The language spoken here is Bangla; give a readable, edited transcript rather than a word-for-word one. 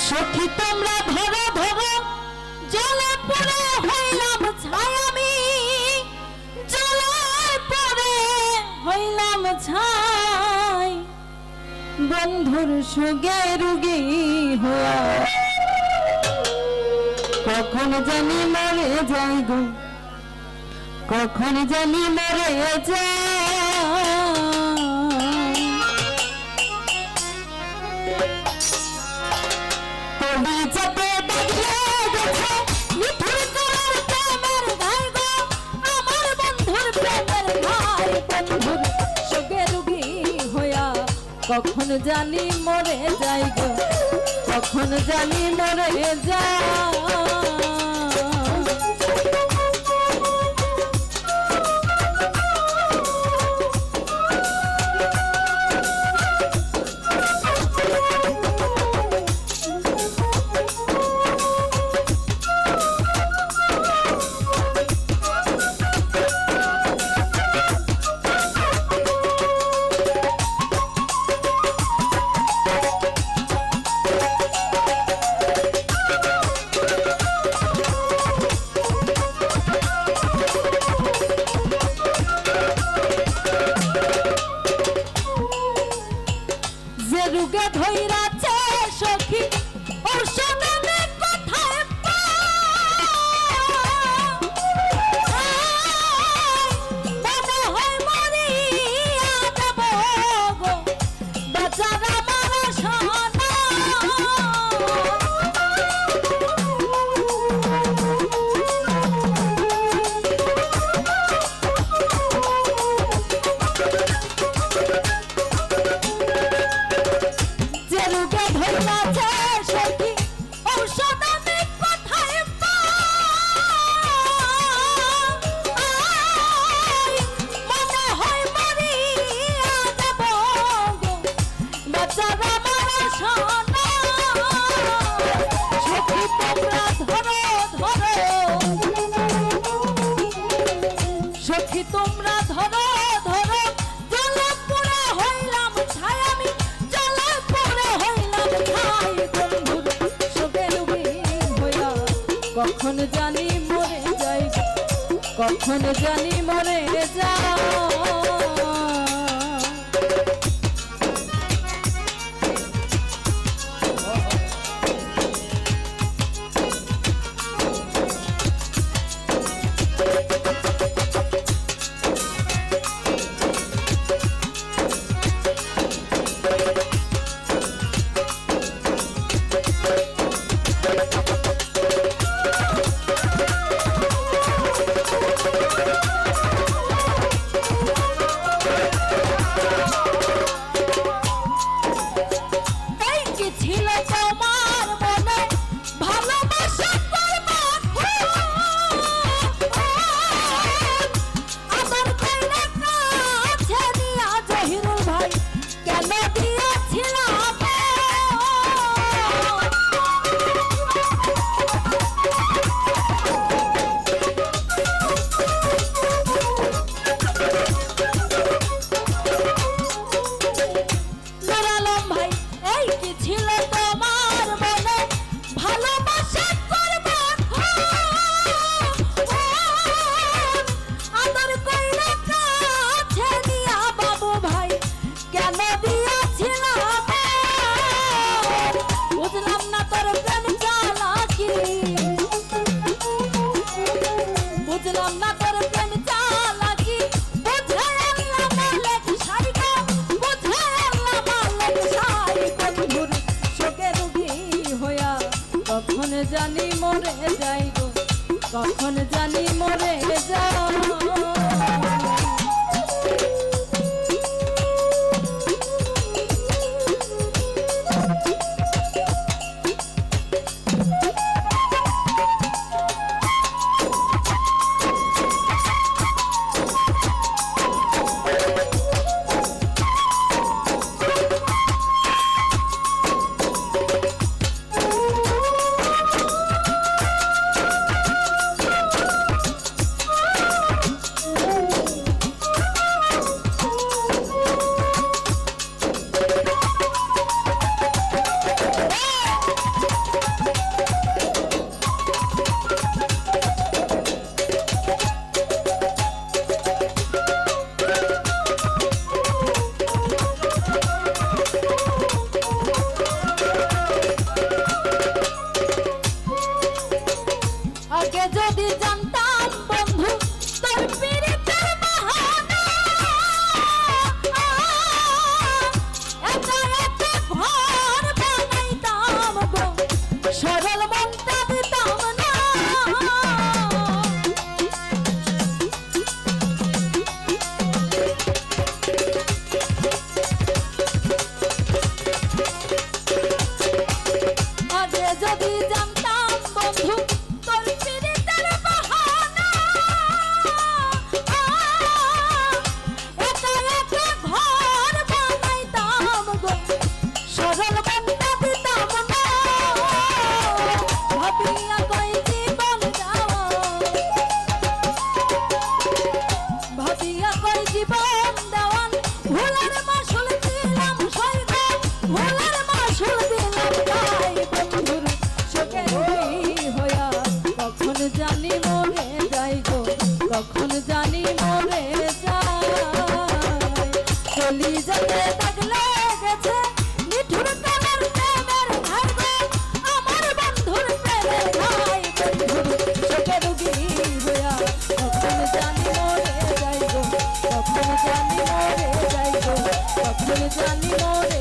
সখী তোমরা ধরো ধরো জলে পড়ে হইলাম ছাই আমি জলে পড়ে হইলাম ছাই বন্ধুর সুগে রুগী হওয়া কখন জানি মরে যাই গো কখন জানি মরে যাই কখন জানি মরে যাই গো কখন জানি মরে যাই রুগে ধইরাছে সখী ঔষধ আমি কোথায় মনে হয় মরিয়া যাব গো বাজার আমার সোনা তোমরা ধরো ধরো জলে পড়ে হইলাম ছাই আমি জলে পড়ে হইলাম ছাই বন্ধুর সুগে রুগী হইয়া কখন জানি মরে যাই কখন জানি মরে যাই কখন জানি মরে যায় কলি যেতে থাকলে গেছে নিঠুর প্রেমের প্রেমের ঘাই গো আমার বন্ধুর প্রেমের ঘাই বন্ধুর চোখে রুগী হইয়া কখন জানি মরে যাই গো কখন জানি মরে যাই গো কখন জানি মরে